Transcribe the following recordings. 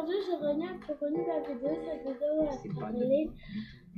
aujourd'hui, je reviens pour une nouvelle vidéo. Cette vidéo va parler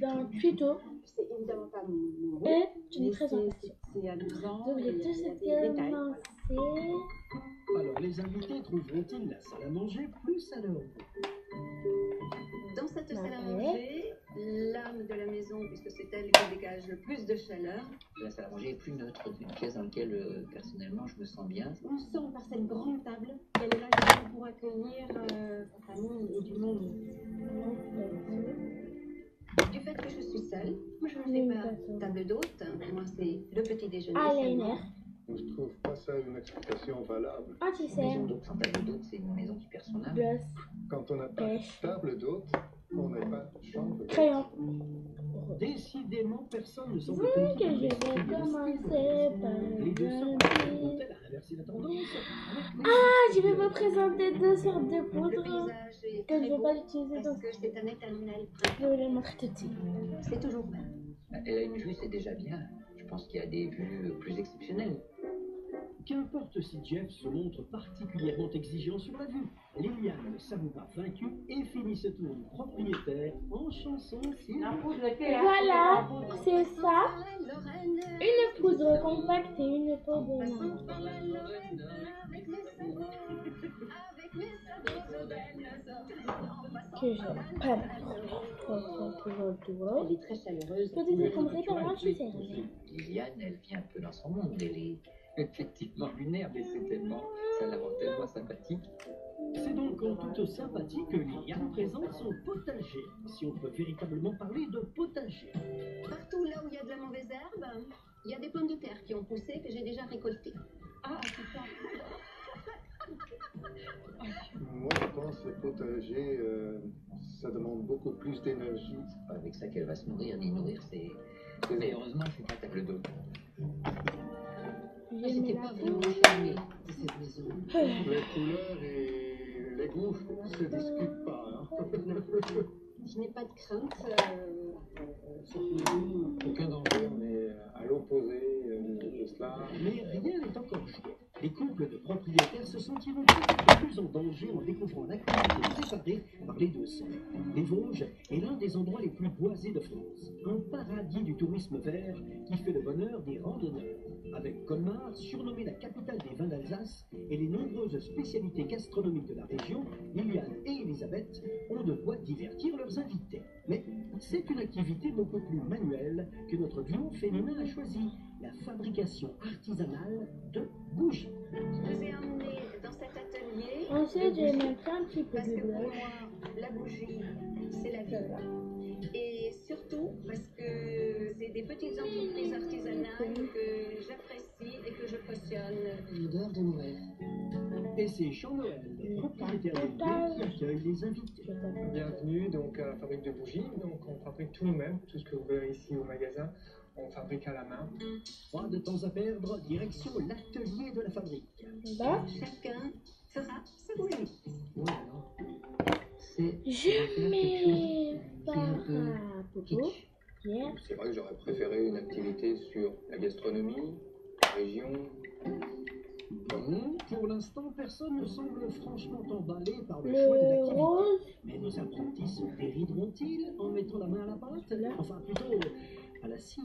d'un tuto C'est évidemment pas mon et d'une présentation. C'est amusant. Donc, l'objectif, c'est de commencer. Alors, les invités trouveront-ils la salle à manger plus à leur goût? Dans cette salle à manger, l'âme de la maison, puisque c'est elle qui dégage le plus de chaleur. La salle à manger est plus neutre, c'est une pièce dans laquelle personnellement je me sens bien. On sent par cette grande table qu'elle est là pour accueillir sa famille et du monde. Du fait que je suis seule, moi je ne fais pas table d'hôte. Moi c'est le petit déjeuner. Eyeliner. Je trouve pas ça une explication valable. Anti-cerne. Maison d'hôte sans table d'hôte, c'est une maison qui perd son âme. Gloss. Quand on n'a pas de table d'hôte, on n'a pas de chambre. Crayon. Décidément, personne ne semble Donc, conquis je par vais l'esprit de commencer par les deux sortes vont-elles inverser la tendance? Ah, je vais vous présenter deux sortes de Le poudre paysage est que je très vais beau pas utiliser parce donc que c'est un éternel je vais les montrer tout de suite. C'est toujours vert. Elle a une vue, c'est déjà bien. Je pense qu'il y a des vues plus exceptionnelles. Qu'importe si Jeff se montre particulièrement exigeant sur la vue, Liliane s'avoue pas vaincue et finit ce tour du propriétaire en chanson. Voilà, c'est ça. Une poudre compacte et une poudre normale. Que j'aime pas Elle est très chaleureuse. peut-être commencer par l'anti-cerne. Liliane, elle vit un peu dans son monde. Elle est effectivement lunaire, mais c'est tellement, ça la rend tellement sympathique. C'est donc en toute sympathie que Liliane présente son potager, si on peut véritablement parler de potager. Partout là où il y a de la mauvaise herbe, il y a des pommes de terre qui ont poussé que j'ai déjà récoltées. Ah, c'est ça. Moi, je pense que le potager, ça demande beaucoup plus d'énergie. C'est pas avec ça qu'elle va se nourrir, ni nourrir ses... Mais heureusement, je suis pas table d'hôte. J'étais pas vraiment charmée de cette maison. Les couleurs et les goûts se discutent pas. Hein. Je n'ai pas de crainte. Aucun danger, on est à l'opposé de cela. Mais rien n'est encore joué. Les couples de propriétaires se sentiront peut-être plus en danger en découvrant l'activité séparée par les deux sœurs. Les Vosges est l'un des endroits les plus boisés de France, un paradis du tourisme vert qui fait le bonheur des randonneurs. Avec Colmar, surnommée la capitale des vins d'Alsace, et les nombreuses spécialités gastronomiques de la région, Liliane et Elisabeth ont de quoi divertir leurs invités. Mais c'est une activité beaucoup plus manuelle que notre duo féminin a choisi, la fabrication artisanale de bougies. Je vous ai emmené dans cet atelier. Ensuite, je vais mettre un petit peu Parce de que pour blush. moi, la bougie, c'est la vie. Et surtout parce que c'est des petites entreprises artisanales que j'apprécie et que je cautionne. L'odeur de Noël. Et c'est Jean-Noël, propriétaire des lieux, qui accueille les invités. Bienvenue donc à la fabrique de bougies. Donc on fabrique tout nous-mêmes, tout ce que vous verrez ici au magasin, on fabrique à la main. Pas de temps à perdre, direction l'atelier de la fabrique. Là, Chacun fera sa bougie. Voilà. C'est je mets qui est un peu Popo. Pierre. C'est vrai que j'aurais préféré une activité sur la gastronomie, la région. Bon, pour l'instant, personne ne semble franchement emballé par le choix de Le l'activité. rose. Mais nos apprentis se dérideront-ils en mettant la main à la pâte? Enfin, plutôt à la cire.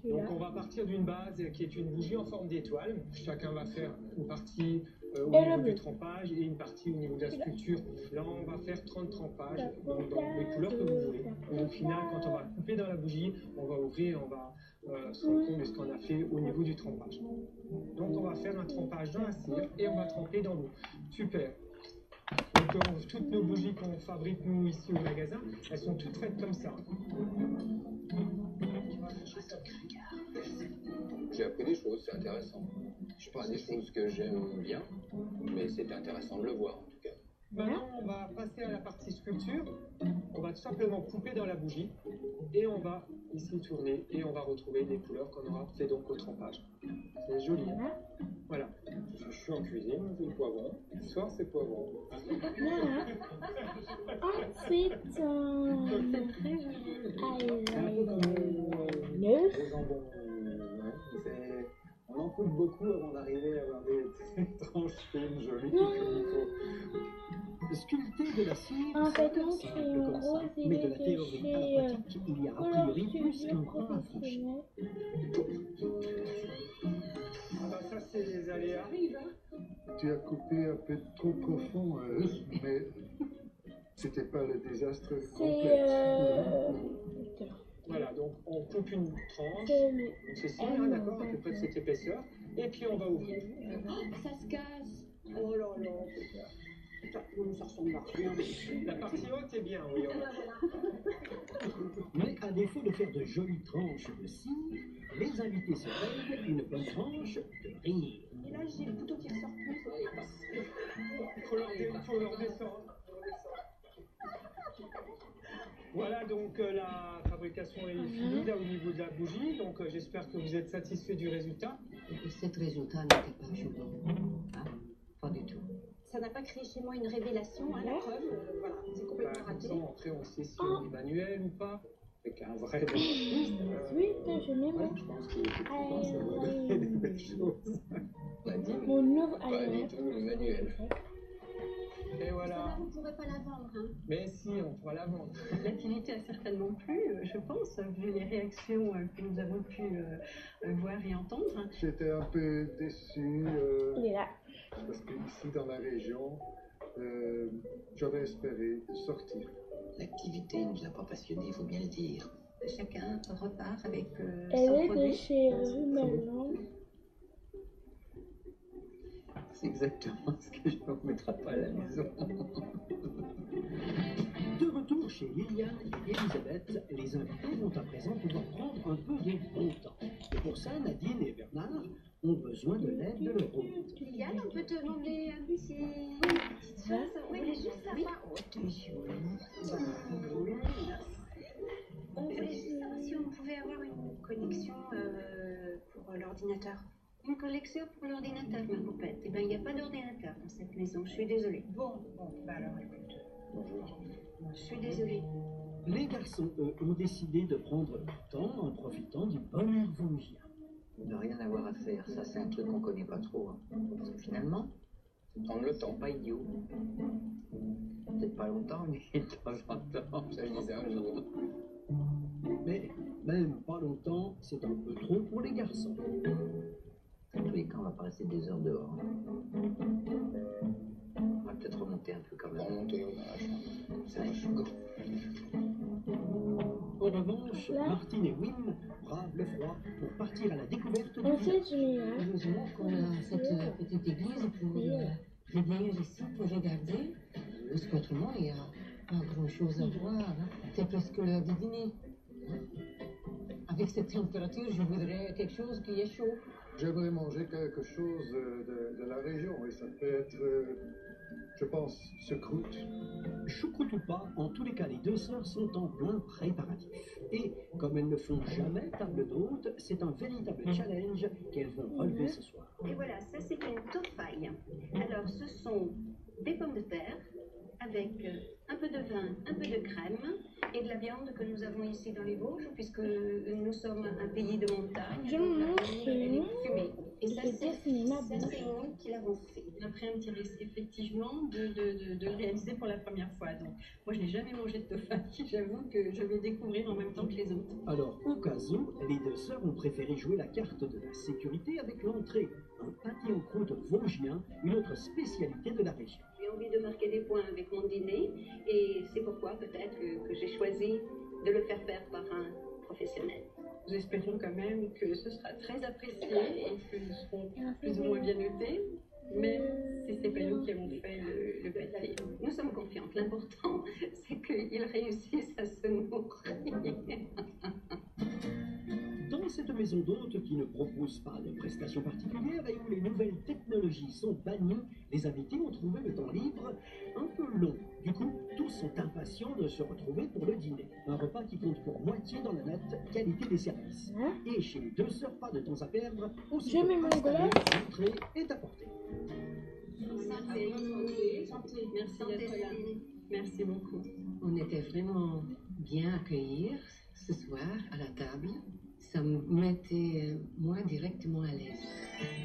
Donc on va partir d'une base qui est une bougie en forme d'étoile. Chacun va faire une partie au niveau du trempage et une partie au niveau de la sculpture. Là on va faire 30 trempages dans les couleurs que vous voulez. Et au final, quand on va couper dans la bougie, on va ouvrir et on va se rendre compte de ce qu'on a fait au niveau du trempage. Donc on va faire un trempage dans la cire et on va tremper dans l'eau. Super. Donc toutes nos bougies qu'on fabrique nous ici au magasin, elles sont toutes faites comme ça. J'ai appris des choses, c'est intéressant. Je pas des choses que j'aime bien, mais c'était intéressant de le voir en tout cas. Maintenant, on va passer à la partie sculpture. On va tout simplement couper dans la bougie et on va ici tourner et on va retrouver les couleurs qu'on aura fait donc au trempage. C'est joli. Hein? Voilà. Je suis en cuisine, c'est le poivron. Ce soir, c'est poivron. Voilà. Ensuite, eyeliner. On en coupe beaucoup avant d'arriver à avoir des tranches fines, jolies, comme il faut. Sculpter de la cire, En fait, c'est donc, simple c'est comme ça. Rose, il Mais de la était théorie à chez la pratique, il y a a priori plus qu'un bras à franchir. professionnel. Ah bah ça, c'est les aléas. Tu as coupé un peu trop profond, mais c'était pas le désastre C'est complet. Voilà, donc on coupe une tranche. c'est Donc ceci, là, d'accord, à peu près de cette épaisseur. Et puis on va ouvrir. Ça se casse. Oh là là. Ça ressemble à rien. La partie haute est bien, oui. Mais à défaut de faire de jolies tranches de cire, les invités se rêvent une bonne tranche de rire. Et là, j'ai le couteau qui ressort plus. Faut leur descendre. Voilà, donc la fabrication est finie là au niveau de la bougie. Donc j'espère que vous êtes satisfait du résultat. Cet résultat n'était pas joyeux. Hein? Pas du tout. Ça n'a pas créé chez moi une révélation, hein, la preuve. Voilà, c'est complètement Comme raté. ça, après on sait si on est manuel ou pas. Avec un vrai. Oui, je n'ai Ouais, pas. je pense qu'il était content, ça va donner des belles choses. Mon nouveau Pas du tout le manuel. Et voilà. Celle-là, vous ne pourrez pas la vendre. Hein. Mais si, on pourra la vendre. L'activité a certainement plu, je pense, vu les réactions que nous avons pu voir et entendre. J'étais un peu déçu Il est là. parce qu'ici dans la région, j'avais espéré sortir. L'activité ne nous a pas passionnés, il faut bien le dire. Chacun repart avec Elle son est de produit. chez Rumelland. C'est exactement ce que je ne remettrai pas à la maison. De retour chez Liliane et Elisabeth, les invités vont à présent pouvoir prendre un peu de bon temps. Et pour ça, Nadine et Bernard ont besoin de l'aide de leur hôte. Liliane, on peut te demander un petit... petite chose. Oui, mais juste la fin. Oh, t'es jolie. On voulait juste savoir si on pouvait avoir une connexion pour l'ordinateur. Une collection pour l'ordinateur, ma poupette. Eh bien, il n'y a pas d'ordinateur dans cette maison, je suis désolée. Bon, bah alors écoute. Bonjour. Je suis désolée. Les garçons, eux, ont décidé de prendre leur temps en profitant du bon air vosgien. Ne rien avoir à faire, ça c'est un truc qu'on connaît pas trop. Hein. Parce que finalement, Prendre le temps. c'est pas idiot. Peut-être pas longtemps, mais de temps en temps. Ça, je disais un jour. Mais même pas longtemps, c'est un peu trop pour les garçons. Dans tous les cas, on va pas rester des heures dehors. On va peut-être remonter un peu quand Pour même. monter dans la chambre. C'est vachement. En revanche, Martine et Wim bravent le froid pour partir à la découverte du En fait, village. je l'ai là. Heureusement qu'on a cette petite église pour venir ici pour regarder. Parce qu'autrement, il n'y a pas grand-chose à voir. Hein. C'est presque l'heure du dîner. Hein. Avec cette température, je voudrais quelque chose qui est chaud. J'aimerais manger quelque chose de la région et ça peut être, je pense, choucroute. Choucroute ou pas, en tous les cas, les deux sœurs sont en plein préparatif. Et comme elles ne font jamais table d'hôte, c'est un véritable challenge qu'elles vont relever ce soir. Et voilà, ça c'est une tofaille. Alors ce sont des pommes de terre avec un peu de vin, un peu de crème et de la viande que nous avons ici dans les Vosges puisque nous sommes un pays de montagne. Je donc la mange, viande, c'est elle est nous. fumée. Et ça C'est c'est dessiné ma bouche. nous qui l'avons fait. Après un petit risque, effectivement, de le réaliser pour la première fois. Donc, moi, je n'ai jamais mangé de tofu. J'avoue que je vais découvrir en même temps que les autres. Alors, au cas où, les deux sœurs ont préféré jouer la carte de la sécurité avec l'entrée, un pâté en croûte vosgien, une autre spécialité de la région. J'ai envie de marquer des points avec mon dîner et c'est pourquoi peut-être que j'ai choisi de le faire par un professionnel. Nous espérons quand même que ce sera très apprécié et que nous serons plus ou moins bien notés, même si c'est pas nous qui avons fait le pâté. Nous sommes confiantes. L'important, c'est qu'ils réussissent à se nourrir. Dans cette maison d'hôte qui ne propose pas de prestations particulières et où les nouvelles technologies sont bannies, les invités ont trouvé le temps libre un peu long. Du coup, tous sont impatients de se retrouver pour le dîner. Un repas qui compte pour moitié dans la note qualité des services. Hein? Et chez les deux sœurs, pas de temps à perdre, aussi Je mets mon installé, glace. l'entrée est apportée. Santé. Merci d'être là. Merci beaucoup. On était vraiment bien accueillis ce soir à la table. ça me mettait moi directement à l'aise.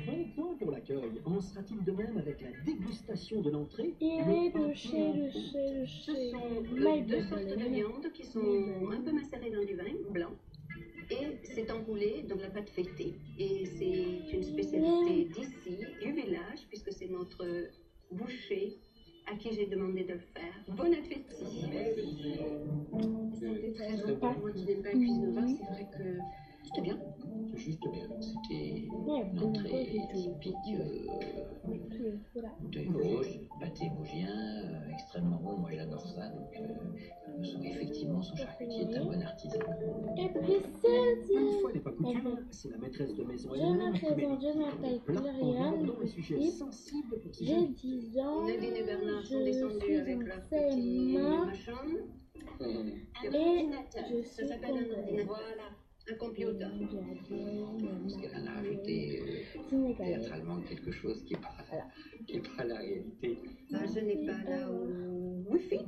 Bon point pour l'accueil. En sera-t-il de même avec la dégustation de l'entrée? Et le Ce sont deux sortes de viandes qui sont un peu macérées dans du vin blanc. Et c'est enroulé dans la pâte feuilletée. Et c'est une spécialité d'ici, du village, puisque c'est notre boucher à qui j'ai demandé de le faire. Bon appétit. C'était très bon. Moi qui n'aime pas la cuisine au vin, c'est vrai que C'était bien. C'est juste bien. C'était une entrée typique de Vosges, pâté vosgien, extrêmement bon. Moi j'adore ça. Donc, effectivement, son charcutier est un bon artisan. Et puis celle-ci. Une fois n'est pas coutume, c'est la maîtresse de maison Je elle-même me qui met présente, je m'appelle plat en Florian, abordant un sujet sensible pour ses j'ai amis. 10 ans, Nadine et Bernard sont je descendus suis avec en leur petit CM1 machin. et je Ça suis s'appelle un ordinateur. Voilà, un computer. Parce qu'elle en a rajouté théâtralement quelque chose qui n'est pas la réalité. Je n'ai pas la Wi-Fi.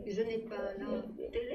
Je n'ai pas la télé.